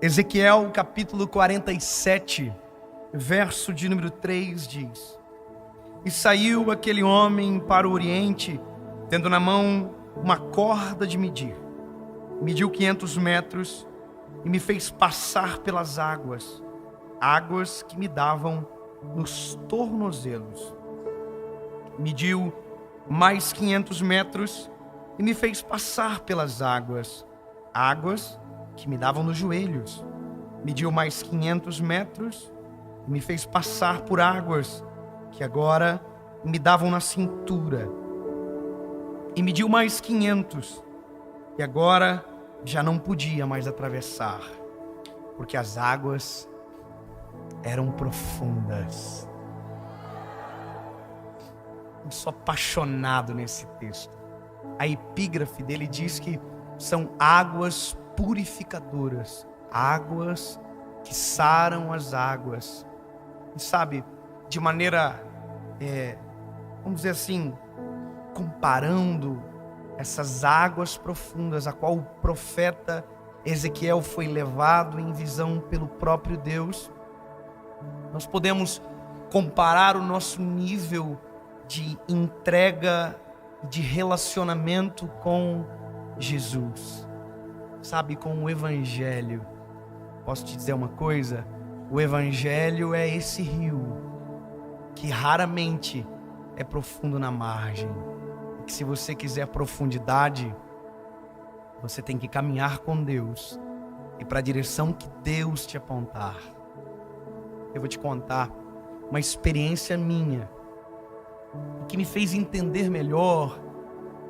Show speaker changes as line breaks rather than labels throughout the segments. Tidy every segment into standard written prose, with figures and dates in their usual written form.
Ezequiel capítulo 47, verso de número 3 diz: E saiu aquele homem para o oriente, tendo na mão uma corda de medir. Mediu 500 metros e me fez passar pelas águas, águas que me davam nos tornozelos. Mediu mais 500 metros e me fez passar pelas águas, águas que me davam nos joelhos. Mediu mais 500 metros e me fez passar por águas que agora me davam na cintura. E mediu mais 500 e agora já não podia mais atravessar, porque as águas eram profundas. Eu sou apaixonado nesse texto. A epígrafe dele diz que são águas purificadoras, águas que saram as águas. E sabe, de maneira, vamos dizer assim, comparando essas águas profundas a qual o profeta Ezequiel foi levado em visão pelo próprio Deus, nós podemos comparar o nosso nível de entrega, de relacionamento com Jesus, sabe, com o Evangelho. Posso te dizer uma coisa? O Evangelho é esse rio que raramente é profundo na margem. Que se você quiser profundidade, você tem que caminhar com Deus e para a direção que Deus te apontar. Eu vou te contar uma experiência minha que me fez entender melhor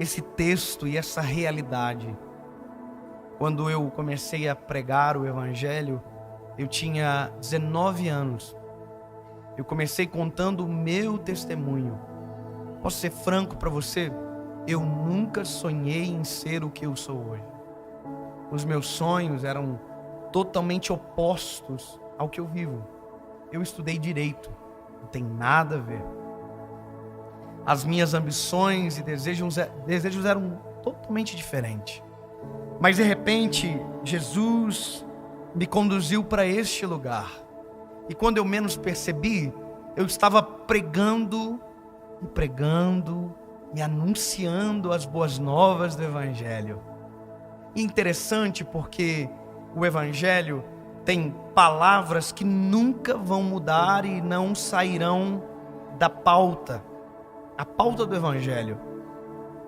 esse texto e essa realidade. Quando eu comecei a pregar o Evangelho, eu tinha 19 anos. Eu comecei contando o meu testemunho. Posso ser franco para você? Eu nunca sonhei em ser o que eu sou hoje. Os meus sonhos eram totalmente opostos ao que eu vivo. Eu estudei direito, não tem nada a ver. As minhas ambições e desejos eram totalmente diferentes. Mas de repente, Jesus me conduziu para este lugar. E quando eu menos percebi, eu estava pregando e anunciando as boas novas do Evangelho. E interessante porque o Evangelho tem palavras que nunca vão mudar e não sairão da pauta. A pauta do Evangelho,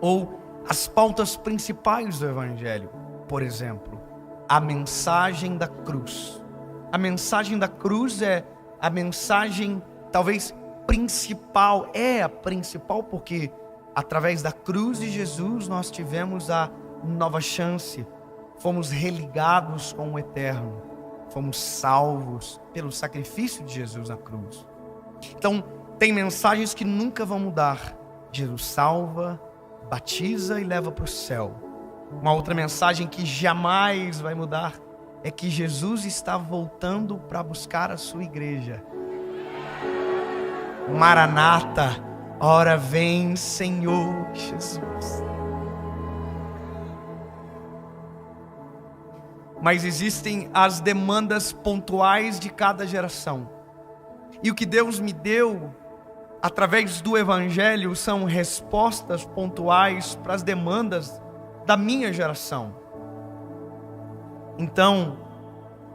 ou as pautas principais do Evangelho. Por exemplo, a mensagem da cruz. A mensagem da cruz é a mensagem talvez principal, é a principal porque através da cruz de Jesus nós tivemos a nova chance, fomos religados com o eterno, fomos salvos pelo sacrifício de Jesus na cruz. Então, tem mensagens que nunca vão mudar. Jesus salva, batiza e leva para o céu. Uma outra mensagem que jamais vai mudar é que Jesus está voltando para buscar a sua igreja. Maranata, ora vem, Senhor Jesus. Mas existem as demandas pontuais de cada geração. E o que Deus me deu através do Evangelho são respostas pontuais para as demandas da minha geração. Então,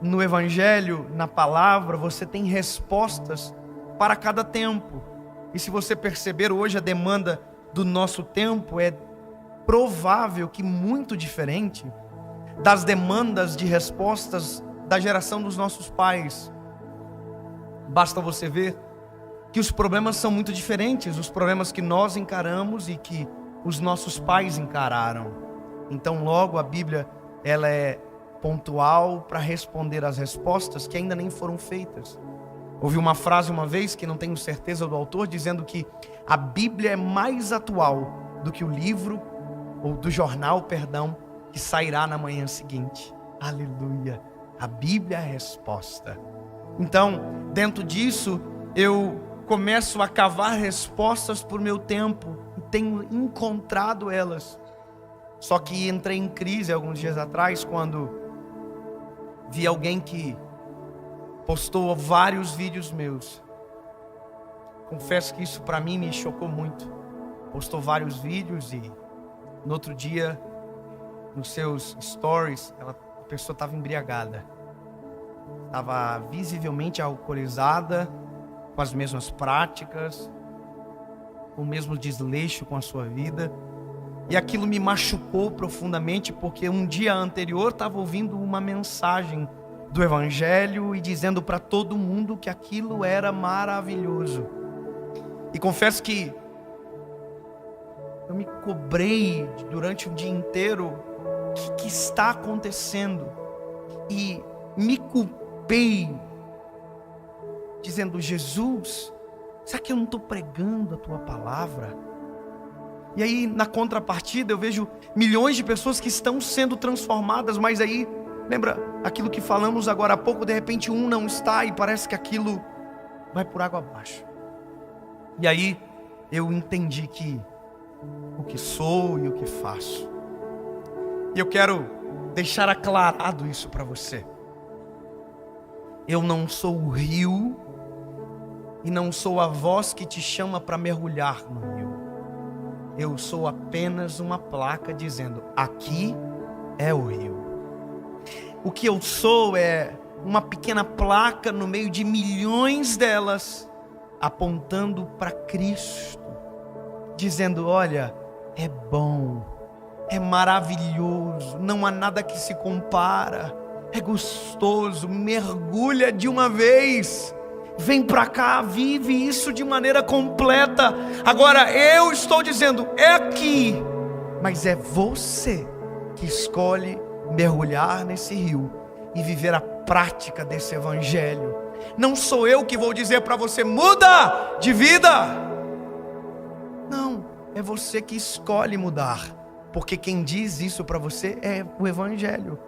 no Evangelho, na palavra, você tem respostas para cada tempo. E se você perceber hoje a demanda do nosso tempo é provável que muito diferente das demandas de respostas da geração dos nossos pais. Basta você ver que os problemas são muito diferentes, os problemas que nós encaramos e que os nossos pais encararam. Então logo a Bíblia ela é pontual para responder às respostas que ainda nem foram feitas. Ouvi uma frase uma vez, que não tenho certeza do autor, dizendo que a Bíblia é mais atual do que o livro, ou do jornal, que sairá na manhã seguinte. Aleluia! A Bíblia é a resposta. Então, dentro disso, eu começo a cavar respostas por meu tempo e tenho encontrado elas. Só que entrei em crise alguns dias atrás, quando vi alguém que postou vários vídeos meus. Confesso que isso para mim me chocou muito. Postou vários vídeos e no outro dia, nos seus stories, a pessoa estava embriagada. Estava visivelmente alcoolizada, com as mesmas práticas, com o mesmo desleixo com a sua vida. E aquilo me machucou profundamente, porque um dia anterior estava ouvindo uma mensagem do Evangelho e dizendo para todo mundo que aquilo era maravilhoso. E confesso que eu me cobrei durante o dia inteiro. O que está acontecendo? E me culpei, dizendo: Jesus, será que eu não estou pregando a tua palavra? E aí, na contrapartida, eu vejo milhões de pessoas que estão sendo transformadas, mas aí, lembra aquilo que falamos agora há pouco? De repente um não está e parece que aquilo vai por água abaixo. E aí eu entendi que o que sou e o que faço. E eu quero deixar aclarado isso para você. Eu não sou o rio e não sou a voz que te chama para mergulhar no rio. Eu sou apenas uma placa dizendo: aqui é o rio. O que eu sou é uma pequena placa no meio de milhões delas, apontando para Cristo, dizendo: olha, é bom, é maravilhoso, não há nada que se compara, é gostoso, mergulha de uma vez, vem para cá, vive isso de maneira completa. Agora eu estou dizendo: é aqui, mas é você que escolhe mergulhar nesse rio e viver a prática desse evangelho. Não sou eu que vou dizer para você: muda de vida. Não, é você que escolhe mudar, porque quem diz isso para você é o evangelho.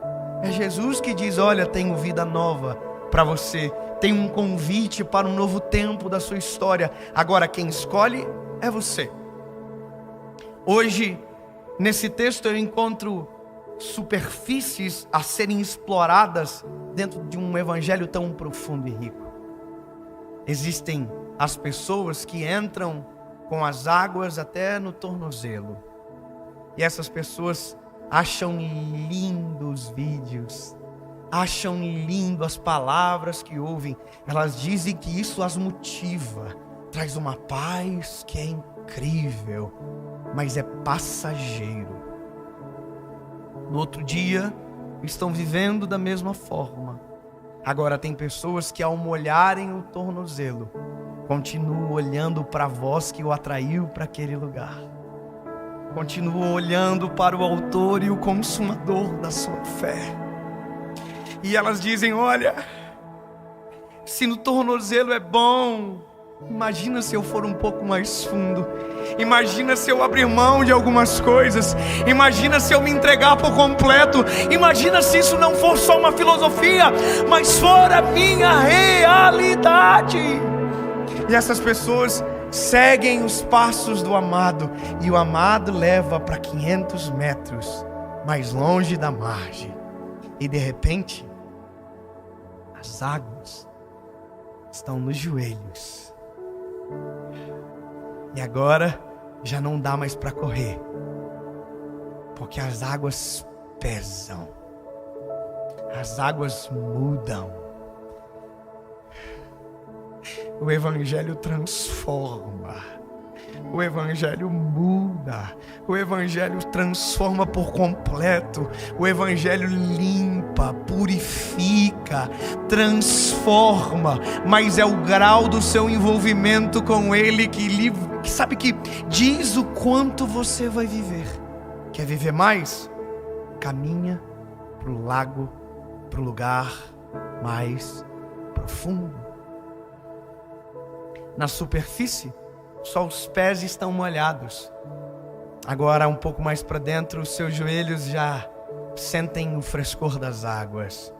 É Jesus que diz: olha, tenho vida nova para você, tem um convite para um novo tempo da sua história. Agora quem escolhe é você. Hoje, nesse texto, eu encontro superfícies a serem exploradas dentro de um evangelho tão profundo e rico. Existem as pessoas que entram com as águas até no tornozelo, e essas pessoas acham lindos os vídeos, acham lindo as palavras que ouvem. Elas dizem que isso as motiva, traz uma paz que é incrível, mas é passageiro. No outro dia, estão vivendo da mesma forma. Agora tem pessoas que, ao molharem o tornozelo, continuam olhando para a voz que o atraiu para aquele lugar. Continuam olhando para o autor e o consumador da sua fé. E elas dizem: olha, se no tornozelo é bom, imagina se eu for um pouco mais fundo. Imagina se eu abrir mão de algumas coisas. Imagina se eu me entregar por completo. Imagina se isso não for só uma filosofia, mas for a minha realidade. E essas pessoas seguem os passos do amado, e o amado leva para 500 metros mais longe da margem. E de repente, as águas estão nos joelhos. E agora já não dá mais para correr, porque as águas pesam, as águas mudam. O evangelho transforma, o evangelho muda, o evangelho transforma por completo, o evangelho limpa, purifica, transforma, mas é o grau do seu envolvimento com ele que sabe, que diz o quanto você vai viver. Quer viver mais? Caminha para o lago, para o lugar mais profundo. Na superfície, só os pés estão molhados. Agora, um pouco mais para dentro, os seus joelhos já sentem o frescor das águas,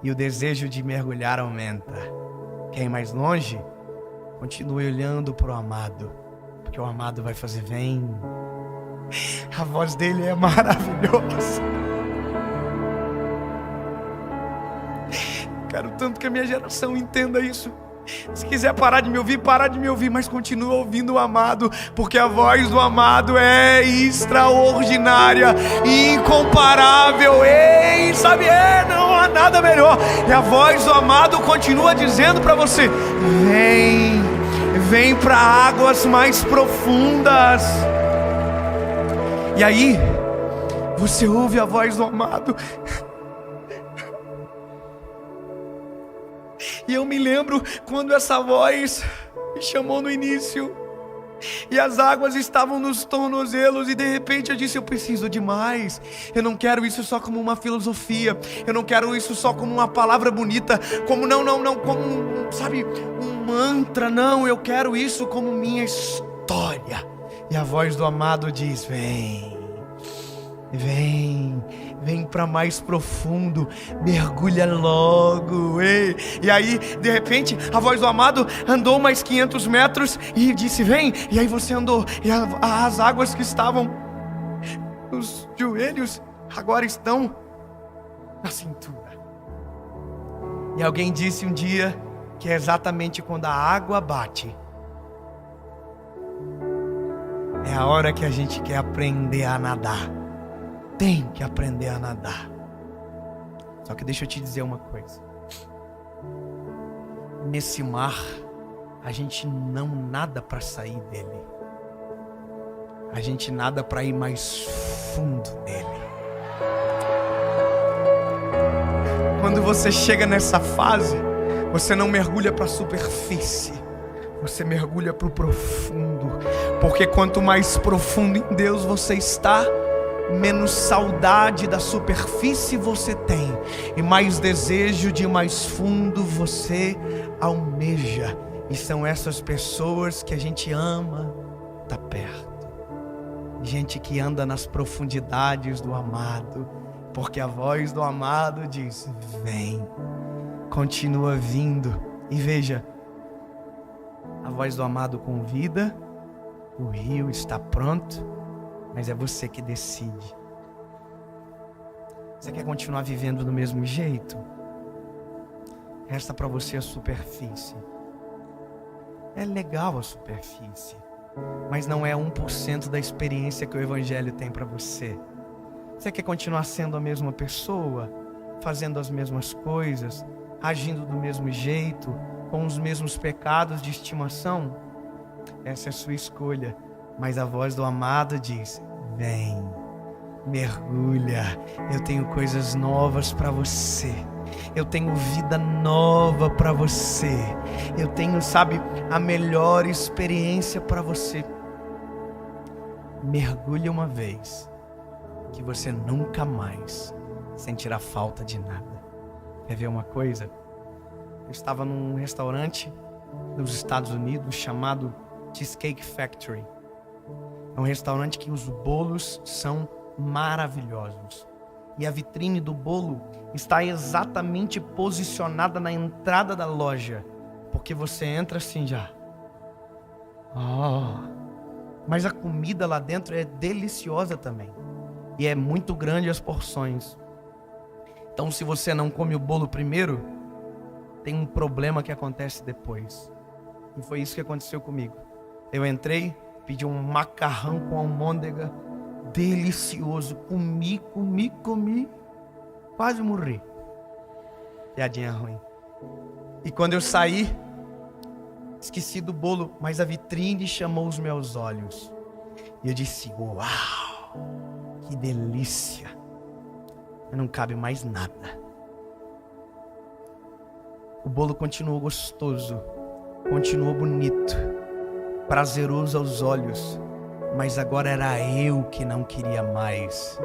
e o desejo de mergulhar aumenta. Quer ir mais longe? Continue olhando para o amado, porque o amado vai fazer: vem. A voz dele é maravilhosa. Quero tanto que a minha geração entenda isso. Se quiser parar de me ouvir, para de me ouvir, mas continua ouvindo o amado, porque a voz do amado é extraordinária, incomparável. Ei, sabe, não há nada melhor. E a voz do amado continua dizendo para você: vem para águas mais profundas. E aí, você ouve a voz do amado. E eu me lembro quando essa voz me chamou no início, e as águas estavam nos tornozelos, e de repente eu disse: eu preciso de mais. Eu não quero isso só como uma filosofia, eu não quero isso só como uma palavra bonita, como como sabe, um mantra. Não, eu quero isso como minha história. E a voz do amado diz: vem para mais profundo, mergulha logo. Ei. E aí, de repente, a voz do amado andou mais 500 metros e disse: vem. E aí você andou, e as águas que estavam nos joelhos agora estão na cintura. E alguém disse um dia que é exatamente quando a água bate, é a hora que a gente quer aprender a nadar. Tem que aprender a nadar. Só que deixa eu te dizer uma coisa: nesse mar, a gente não nada para sair dele, a gente nada para ir mais fundo nele. Quando você chega nessa fase, você não mergulha para a superfície, você mergulha para o profundo. Porque quanto mais profundo em Deus você está, menos saudade da superfície você tem, e mais desejo de mais fundo você almeja. E são essas pessoas que a gente ama tá perto, gente que anda nas profundidades do amado, porque a voz do amado diz: vem, continua vindo. E veja, a voz do amado convida, o rio está pronto, mas é você que decide. Você quer continuar vivendo do mesmo jeito? Resta para você a superfície. É legal a superfície, mas não é 1% da experiência que o Evangelho tem para você. Você quer continuar sendo a mesma pessoa, fazendo as mesmas coisas, agindo do mesmo jeito, com os mesmos pecados de estimação? Essa é a sua escolha. Mas a voz do amado diz: vem, mergulha, eu tenho coisas novas para você, eu tenho vida nova para você, eu tenho, sabe, a melhor experiência para você. Mergulhe uma vez, que você nunca mais sentirá falta de nada. Quer ver uma coisa? Eu estava num restaurante nos Estados Unidos chamado Cheesecake Factory. É um restaurante que os bolos são maravilhosos. E a vitrine do bolo está exatamente posicionada na entrada da loja. Porque você entra assim já. Mas a comida lá dentro é deliciosa também. E é muito grande as porções. Então, se você não come o bolo primeiro, tem um problema que acontece depois. E foi isso que aconteceu comigo. Eu entrei, pedi um macarrão com almôndega, delicioso. Comi, quase morri. Piadinha ruim. E quando eu saí, esqueci do bolo, mas a vitrine chamou os meus olhos. E eu disse: uau, que delícia. Não cabe mais nada. O bolo continuou gostoso, continuou bonito, prazeroso aos olhos, mas agora era eu que não queria mais,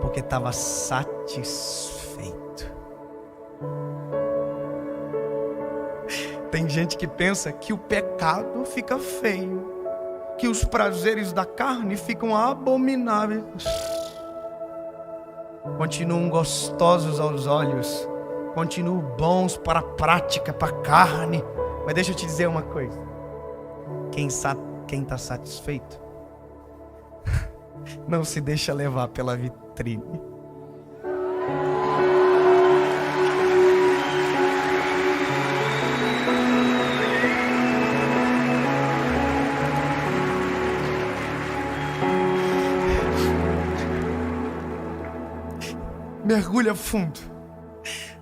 porque estava satisfeito. Tem gente que pensa que o pecado fica feio, que os prazeres da carne ficam abomináveis. Continuam gostosos aos olhos, continuam bons para a prática, para a carne. Mas deixa eu te dizer uma coisa: quem está satisfeito não se deixa levar pela vitrine. mergulha fundo,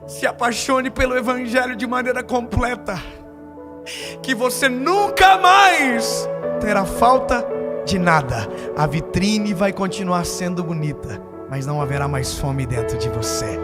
se apaixone pelo Evangelho de maneira completa, que você nunca mais terá falta de nada. A vitrine vai continuar sendo bonita, mas não haverá mais fome dentro de você.